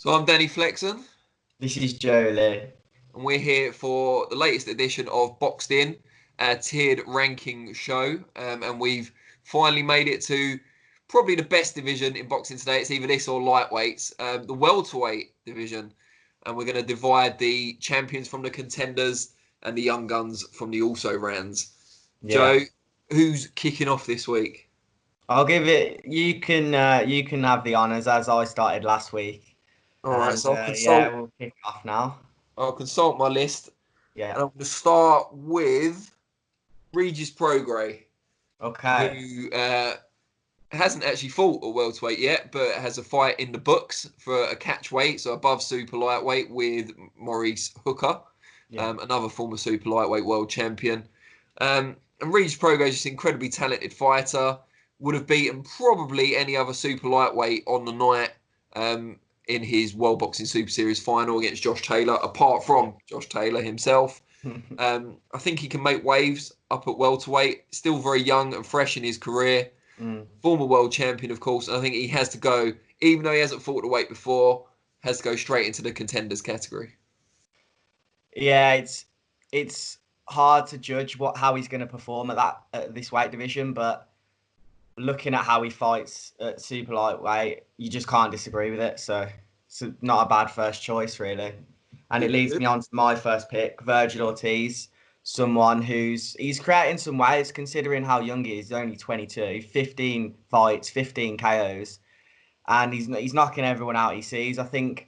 So I'm Danny Flexen, This is Joe Leigh. and we're here for the latest edition of Boxed In, our tiered ranking show. And we've finally made it to probably the best division in boxing today. It's either this or lightweights, the welterweight division. And we're going to divide the champions from the contenders and the young guns from the also-rans. Yeah, Joe, who's kicking off this week? I'll give it. You can have the honors as I started last week, All right, and so yeah, we'll kick off now. I'll consult my list, Yeah. and I'm going to start with Regis Prograis, Okay. who hasn't actually fought at welterweight yet, but has a fight in the books for a catch weight, so above super lightweight with Maurice Hooker, Yeah. another former super lightweight world champion. And Regis Prograis is an incredibly talented fighter. Would have beaten probably any other super lightweight on the night in his World Boxing Super Series final against Josh Taylor, apart from Josh Taylor himself. I think he can make waves up at welterweight. Still very young and fresh in his career. Former world champion, of course. And I think he has to go, even though he hasn't fought the weight before, has to go straight into the contenders category. Yeah, it's hard to judge how he's going to perform at this weight division, but looking at how he fights at super lightweight, you just can't disagree with it. So it's not a bad first choice, really. And it leads me on to my first pick, Virgil Ortiz, someone he's creating some waves considering how young he is. He's only 22, 15 fights, 15 KOs, and he's knocking everyone out he sees. I think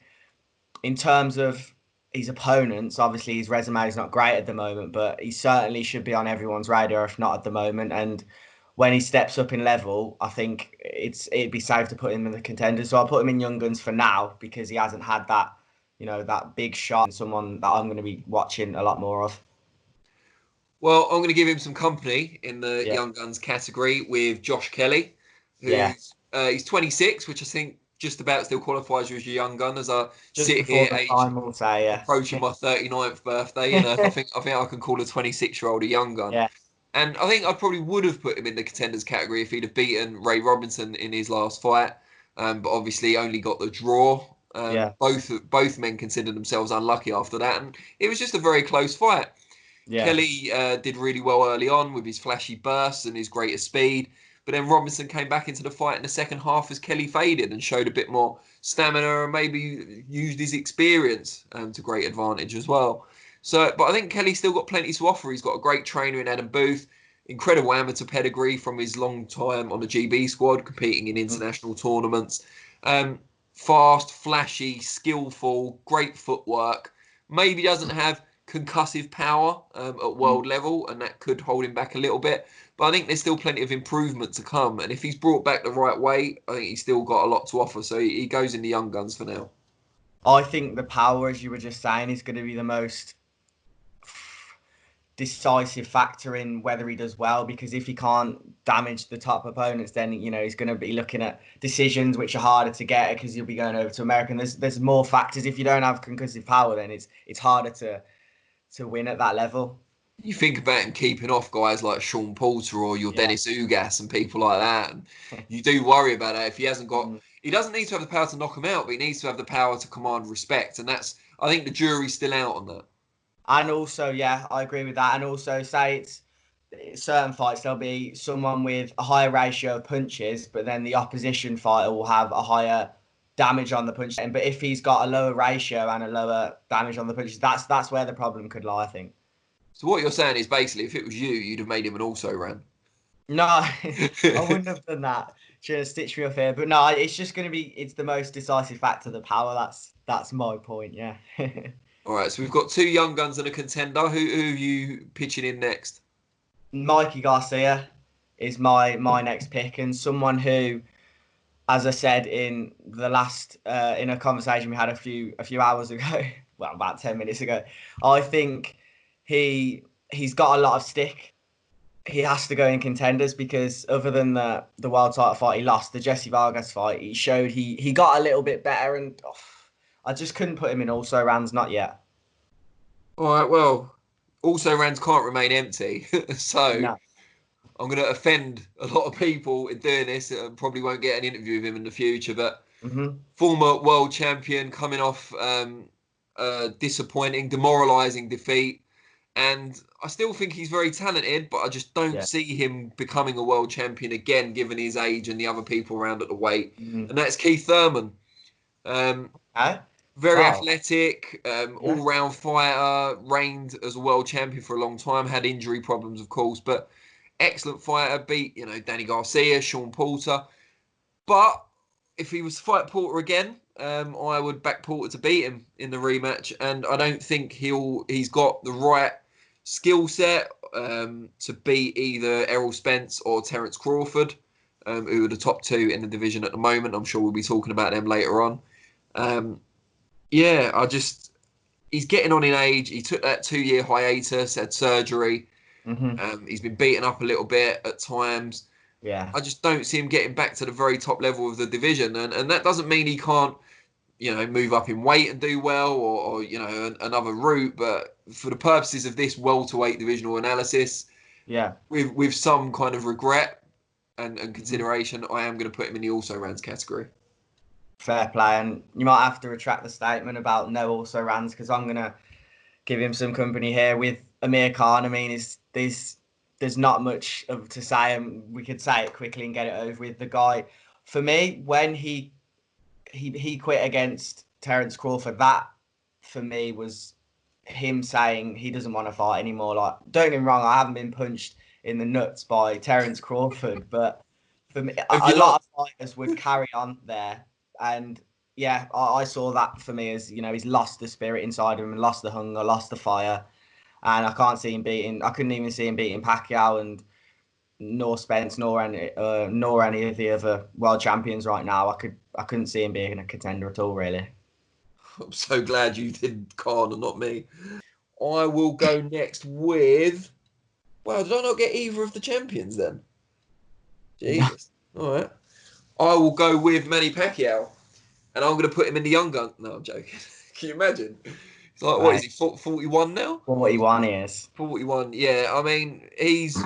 in terms of his opponents, obviously his resume is not great at the moment, but he certainly should be on everyone's radar, if not at the moment. And when he steps up in level, I think it'd be safe to put him in the contenders. So I'll put him in Young Guns for now because he hasn't had that, that big shot and someone that I'm going to be watching a lot more of. Well, I'm going to give him some company in the Yeah. young guns category with Josh Kelly, Yeah. he's 26, which I think just about still qualifies you as your young gun. As I Just sit before here, the age time, we'll say, yeah. approaching my 39th birthday, I think I can call a 26-year-old a young gun. Yeah. And I think I probably would have put him in the contenders category if he'd have beaten Ray Robinson in his last fight, but obviously only got the draw. Yeah. Both men considered themselves unlucky after that, and it was just a very close fight. Yeah. Kelly did really well early on with his flashy bursts and his greater speed, but then Robinson came back into the fight in the second half as Kelly faded and showed a bit more stamina and maybe used his experience to great advantage as well. So, but I think Kelly's still got plenty to offer. He's got a great trainer in Adam Booth, incredible amateur pedigree from his long time on the GB squad, competing in international tournaments. Fast, flashy, skillful, great footwork. Maybe doesn't have concussive power at world level, and that could hold him back a little bit. But I think there's still plenty of improvement to come. And if he's brought back the right way, I think he's still got a lot to offer. So he goes in the young guns for now. I think the power, as you were just saying, is going to be the most decisive factor in whether he does well, because if he can't damage the top opponents, then he's going to be looking at decisions which are harder to get because you'll be going over to America. And there's more factors. If you don't have concussive power, then it's harder to win at that level. You think about him keeping off guys like Sean Porter or your Yeah. Dennis Ugas and people like that, and you do worry about that if he hasn't got. He doesn't need to have the power to knock him out, but he needs to have the power to command respect, and I think the jury's still out on that. And also, yeah, I agree with that. And also, say it's certain fights, there'll be someone with a higher ratio of punches, but then the opposition fighter will have a higher damage on the punch. But if he's got a lower ratio and a lower damage on the punches, that's where the problem could lie, I think. So what you're saying is basically, if it was you'd have made him an also-ran. No, I wouldn't have done that. Should have stitched me up here. But no, it's just going to be, it's the most decisive factor, the power. That's my point, yeah. All right, so we've got two young guns and a contender. Who are you pitching in next? Mikey Garcia is my next pick, and someone who, as I said in the last in a conversation we had a few hours ago, well, about 10 minutes ago, I think he's got a lot of stick. He has to go in contenders because other than the world title fight he lost, the Jesse Vargas fight, he showed he got a little bit better, and I just couldn't put him in also rans, not yet. All right, well, also rans can't remain empty, so No. I'm going to offend a lot of people in doing this and probably won't get an interview with him in the future, but Mm-hmm. Former world champion coming off disappointing, demoralising defeat. And I still think he's very talented, but I just don't Yeah. see him becoming a world champion again, given his age and the other people around at the weight. Mm-hmm. And that's Keith Thurman. Um, Okay. very Wow. athletic, Yeah. all-round fighter, reigned as a world champion for a long time, had injury problems, of course, but excellent fighter, beat, Danny Garcia, Sean Porter. But if he was to fight Porter again, I would back Porter to beat him in the rematch, and I don't think he's got the right skill set to beat either Errol Spence or Terence Crawford, who are the top two in the division at the moment. I'm sure we'll be talking about them later on. Um, yeah, he's getting on in age. He took that 2-year hiatus, had surgery. Mm-hmm. He's been beaten up a little bit at times. Yeah. I just don't see him getting back to the very top level of the division, and that doesn't mean he can't, move up in weight and do well, or another route. But for the purposes of this welterweight divisional analysis, Yeah. with some kind of regret and Mm-hmm. consideration, I am going to put him in the also rans category. Fair play, and you might have to retract the statement about no also rans, because I'm gonna give him some company here with Amir Khan. I mean, there's not much to say, and we could say it quickly and get it over with. The guy, for me, when he quit against Terence Crawford, that for me was him saying he doesn't want to fight anymore. Like, don't get me wrong, I haven't been punched in the nuts by Terence Crawford, but for me, Have a you lot not? of fighters would carry on there, and yeah, I saw that for me as, he's lost the spirit inside him and lost the hunger, lost the fire, and I can't see him beating. I couldn't even see him beating Pacquiao and nor Spence nor any of the other world champions right now. I couldn't see him being a contender at all, really. I'm so glad you did Khan and not me. I will go next with. Wow, did I not get either of the champions then? Jesus. All right. I will go with Manny Pacquiao, and I'm going to put him in the young gun. No, I'm joking. Can you imagine? It's like, what is Right. he, 41 now? 41 is. 41. Yeah, I mean, he's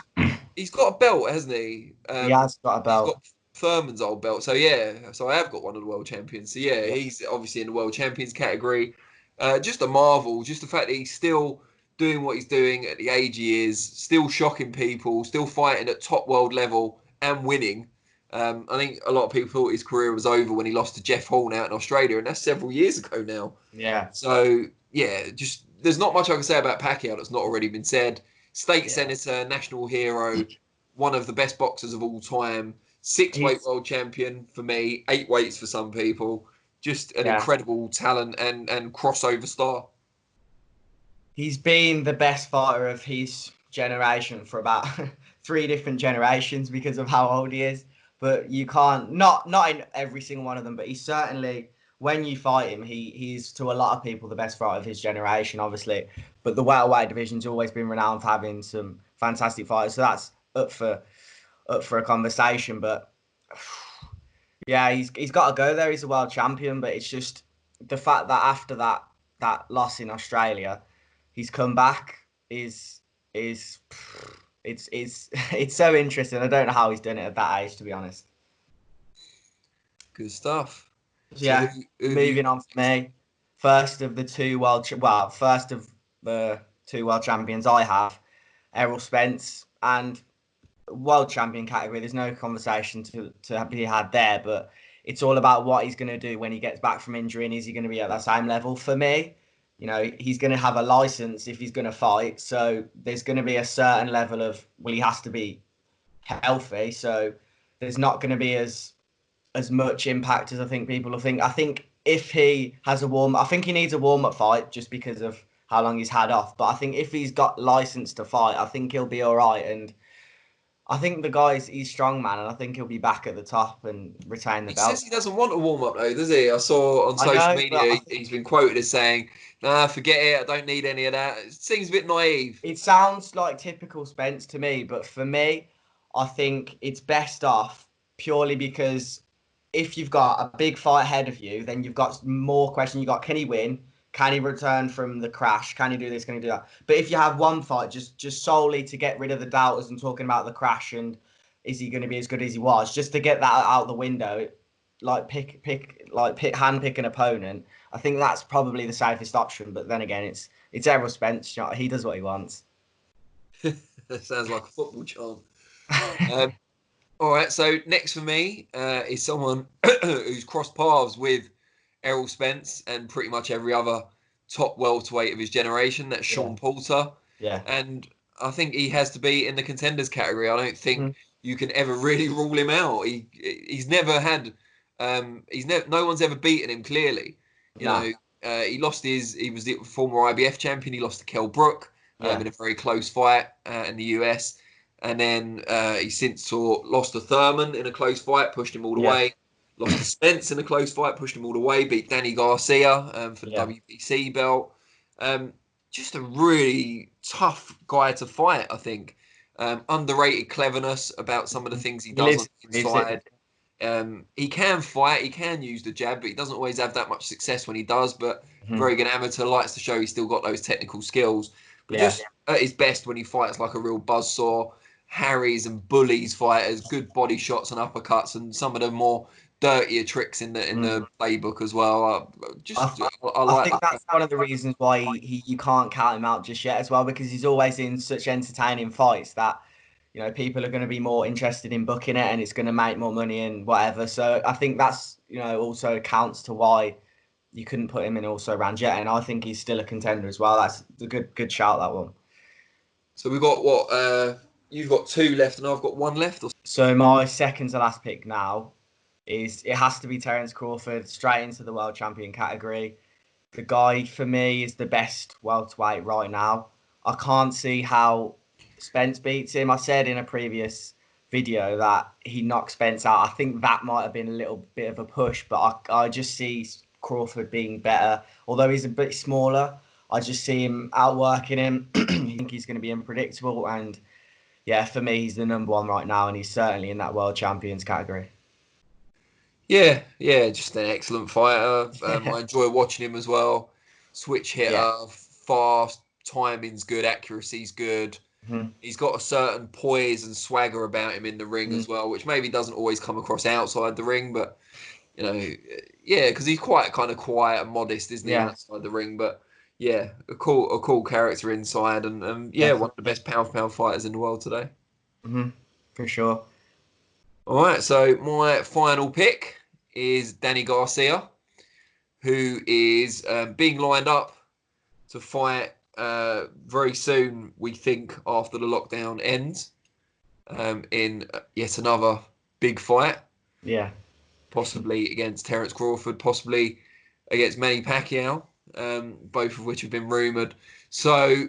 got a belt, hasn't he? He has got a He's got belt. Thurman's old belt. So yeah, so I have got one of the world champions. So yeah, Yeah. he's obviously in the world champions category. Just a marvel. Just the fact that he's still doing what he's doing at the age he is, still shocking people, still fighting at top world level and winning. I think a lot of people thought his career was over when he lost to Jeff Horn out in Australia, and that's several years ago now. Yeah. So yeah, just there's not much I can say about Pacquiao that's not already been said. State Yeah. senator, national hero, one of the best boxers of all time, 6-weight He's world champion for me, 8 weights for some people. Just an yeah. incredible talent and crossover star. He's been the best fighter of his generation for about 3 different generations because of how old he is. But you can't not in every single one of them, but he's certainly, when you fight him, he's to a lot of people the best fighter of his generation, obviously. But the welterweight division's always been renowned for having some fantastic fighters, so that's up for a conversation. But yeah, he's got to go there. He's a world champion, but it's just the fact that after that loss in Australia, he's come back is it's it's so interesting. I don't know how he's done it at that age, to be honest. Good stuff. So Yeah, who have you? moving on for me. First of the two world champions I have, Errol Spence, and world champion category. There's no conversation to be had there, but it's all about what he's going to do when he gets back from injury, and is he going to be at that same level? For me, he's going to have a license if he's going to fight, so there's going to be a certain level of, well, he has to be healthy, so there's not going to be as much impact as I think people will think. I think if he has I think he needs a warm-up fight just because of how long he's had off, but I think if he's got license to fight, I think he'll be all right. And I think he's strong, man, and I think he'll be back at the top and retain the He belt. says he doesn't want a warm up though, does he? I saw on I social know, but media he's been quoted as saying, "Nah, forget it. I don't need any of that." It seems a bit naive. it sounds like typical Spence to me. But for me, I think it's best off purely because if you've got a big fight ahead of you, then you've got more questions. You got, can he win? Can he return from the crash? Can he do this? Can he do that? But if you have one fight just solely to get rid of the doubters and talking about the crash and is he going to be as good as he was, just to get that out the window, handpick an opponent, I think that's probably the safest option. But then again, it's Errol Spence. You know, he does what he wants. That sounds like a football chant. All right, so next for me is someone who's crossed paths with Errol Spence and pretty much every other top welterweight of his generation. That's Sean Porter. Yeah. And I think he has to be in the contenders category. I don't think you can ever really rule him out. He's never had no one's ever beaten him clearly. You know, he was the former IBF champion. He lost to Kell Brook in a very close fight in the US. And then he since lost to Thurman in a close fight, pushed him all the way. Lost to Spence in a close fight, pushed him all the way. Beat Danny Garcia for the WBC belt. Just a really tough guy to fight, I think. Underrated cleverness about some of the things he does on the inside. He can fight, he can use the jab, but he doesn't always have that much success when he does. But very good amateur, likes to show he's still got those technical skills. But just at his best when he fights like a real buzzsaw, harries and bullies fighters, good body shots and uppercuts, and some of the more dirtier tricks in the playbook as well. I think that's one of the reasons why you can't count him out just yet as well, because he's always in such entertaining fights that, you know, people are going to be more interested in booking it and it's going to make more money and whatever. So I think that's, you know, also accounts to why you couldn't put him in also round yet. And I think he's still a contender as well. That's a good shout, that one. So we've got you've got 2 left and I've got 1 left. So my second to last pick now it has to be Terence Crawford, straight into the world champion category. The guy, for me, is the best welterweight right now. I can't see how Spence beats him. I said in a previous video that he knocked Spence out. I think that might have been a little bit of a push, but I just see Crawford being better. Although he's a bit smaller, I just see him outworking him. I think he's going to be unpredictable. And yeah, for me, he's the number 1 right now, and he's certainly in that world champions category. Yeah, just an excellent fighter. I enjoy watching him as well. Switch hitter, fast, timing's good, accuracy's good. He's got a certain poise and swagger about him in the ring as well, which maybe doesn't always come across outside the ring, but, you know, because he's quite kind of quiet and modest, isn't he, outside the ring? But yeah, a cool character inside, and one of the best pound fighters in the world today. For sure. All right, so my final pick is Danny Garcia, who is being lined up to fight very soon, we think, after the lockdown ends, in yet another big fight. Yeah. Possibly against Terence Crawford, possibly against Manny Pacquiao, both of which have been rumoured. So,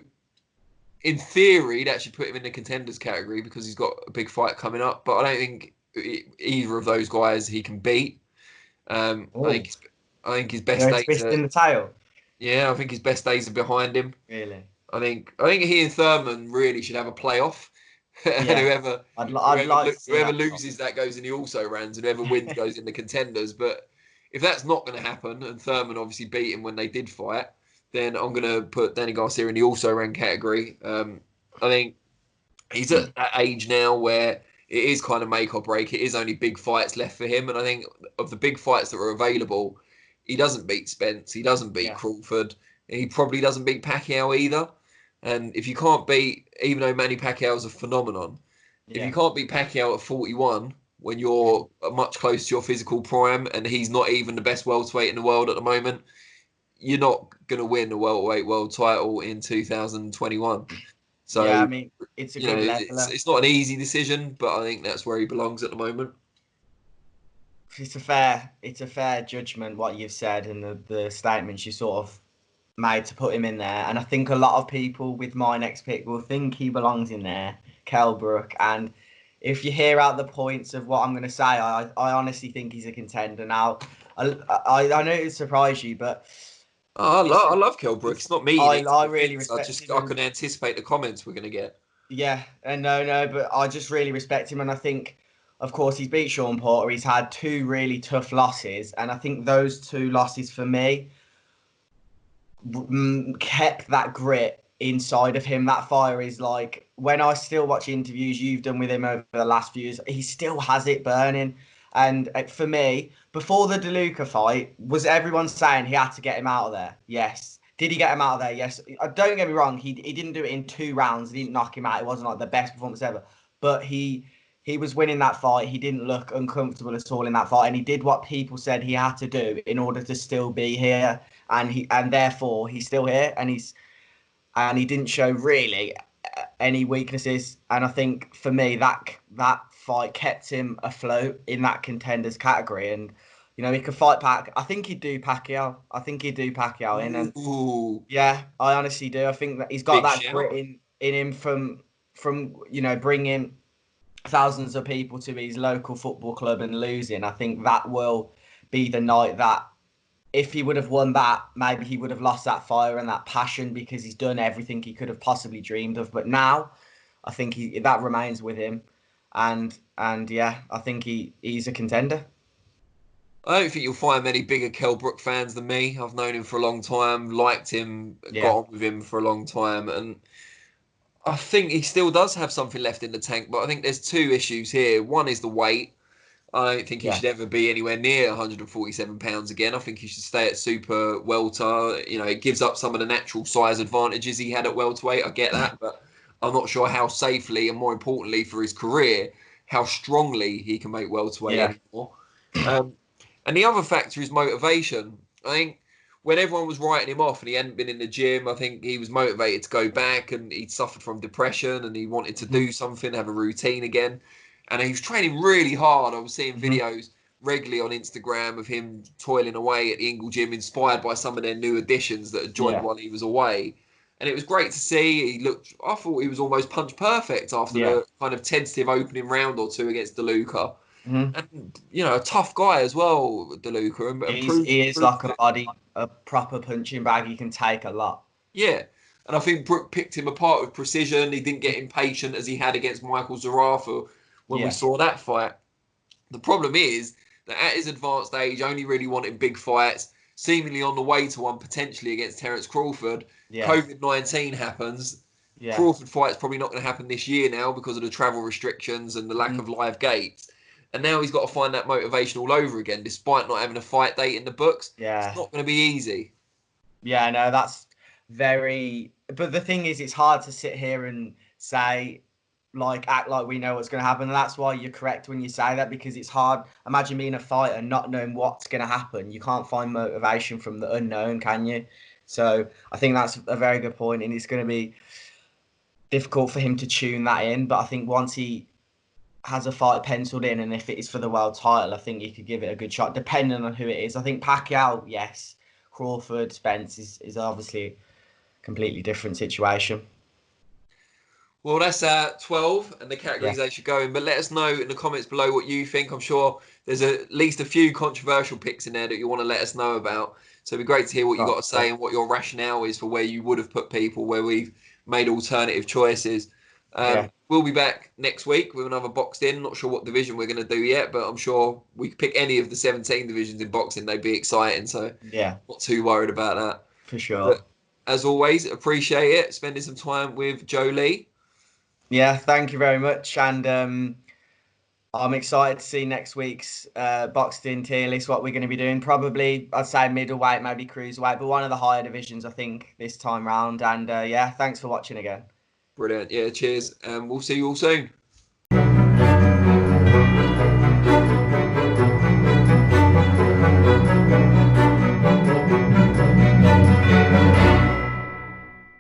in theory, that should put him in the contenders category because he's got a big fight coming up, but I don't think either of those guys he can beat. I think his best days. Twist in the tail. Yeah, I think his best days are behind him. Really. I think he and Thurman really should have a playoff. And whoever loses that goes in the also rans, and whoever wins goes in the contenders. But if that's not going to happen, and Thurman obviously beat him when they did fight, then I'm going to put Danny Garcia in the also ran category. I think he's at that age now where it is kind of make or break. It is only big fights left for him. And I think of the big fights that are available, he doesn't beat Spence. He doesn't beat Crawford. And he probably doesn't beat Pacquiao either. And if you can't beat, even though Manny Pacquiao is a phenomenon, if you can't beat Pacquiao at 41 when you're much closer to your physical prime and he's not even the best welterweight in the world at the moment, you're not going to win the welterweight world title in 2021. So yeah, I mean, it's a good level. It's not an easy decision, but I think that's where he belongs at the moment. It's a fair judgment what you've said and the statements you sort of made to put him in there. And I think a lot of people with my next pick will think he belongs in there, Kell Brook. And if you hear out the points of what I'm going to say, I honestly think he's a contender. Now, I know it surprised you, but I love Kell Brook. It's not me. I really respect him. I can anticipate the comments we're going to get. Yeah, and no, but I just really respect him. And I think, of course, he's beat Sean Porter. He's had 2 really tough losses. And I think those 2 losses for me kept that grit inside of him. That fire is like, when I still watch interviews you've done with him over the last few years, he still has it burning. And for me, before the DeLuca fight, was everyone saying he had to get him out of there? Yes. Did he get him out of there? Yes. Don't get me wrong. He didn't do it in 2 rounds. He didn't knock him out. It wasn't like the best performance ever. But he was winning that fight. He didn't look uncomfortable at all in that fight, and he did what people said he had to do in order to still be here. And therefore he's still here, and he didn't show really any weaknesses. And I think for me that fight kept him afloat in that contenders category. And he could fight I think he'd do Pacquiao. In. And Ooh, yeah, I honestly do. I think that he's got big that shout. grit in him from bringing thousands of people to his local football club and losing. I think that will be the night that, if he would have won that, maybe he would have lost that fire and that passion, because he's done everything he could have possibly dreamed of. But now, I think that remains with him, and yeah, I think he's a contender. I don't think you'll find many bigger Kell Brook fans than me. I've known him for a long time, liked him, Yeah. got on with him for a long time, and I think he still does have something left in the tank. But I think there's 2 issues here. One is the weight. I don't think he should ever be anywhere near 147 pounds again. I think he should stay at super welter. It gives up some of the natural size advantages he had at welterweight. I get that, but I'm not sure how safely, and more importantly for his career, how strongly he can make welterweight anymore. And the other factor is motivation. I think when everyone was writing him off and he hadn't been in the gym, I think he was motivated to go back, and he'd suffered from depression and he wanted to do something, have a routine again. And he was training really hard. I was seeing videos regularly on Instagram of him toiling away at the Ingle Gym, inspired by some of their new additions that had joined while he was away. And it was great to see. I thought he was almost punch perfect after the kind of tentative opening round or 2 against DeLuca. And, a tough guy as well, DeLuca. He is like a proper punching bag. He can take a lot. Yeah. And I think Brook picked him apart with precision. He didn't get impatient as he had against Michael Zarafa when we saw that fight. The problem is that at his advanced age, only really wanted big fights, seemingly on the way to one potentially against Terence Crawford. COVID-19 happens. Crawford fight's probably not going to happen this year now because of the travel restrictions and the lack of live gates. And now he's got to find that motivation all over again, despite not having a fight date in the books. It's not going to be easy. Yeah, no, that's very... But the thing is, it's hard to sit here and say, act like we know what's going to happen. And that's why you're correct when you say that, because it's hard. Imagine being a fighter and not knowing what's going to happen. You can't find motivation from the unknown, can you? So I think that's a very good point, and it's going to be difficult for him to tune that in. But I think once he has a fight penciled in, and if it is for the world title, I think he could give it a good shot, depending on who it is. I think Pacquiao, yes. Crawford, Spence is obviously a completely different situation. Well, that's 12 and the categories they should go in. But let us know in the comments below what you think. I'm sure there's at least a few controversial picks in there that you want to let us know about. So it'd be great to hear what you've got to say and what your rationale is for where you would have put people, where we've made alternative choices. We'll be back next week with another Boxed In. Not sure what division we're going to do yet, but I'm sure we could pick any of the 17 divisions in boxing. They'd be exciting. So not too worried about that. For sure. But as always, appreciate it. Spending some time with Joe Leigh. Yeah, thank you very much. And I'm excited to see next week's Boxed In tier list, what we're going to be doing. Probably, I'd say middleweight, maybe cruiserweight, but one of the higher divisions, I think, this time round. And yeah, thanks for watching again. Brilliant. Yeah, cheers. And we'll see you all soon.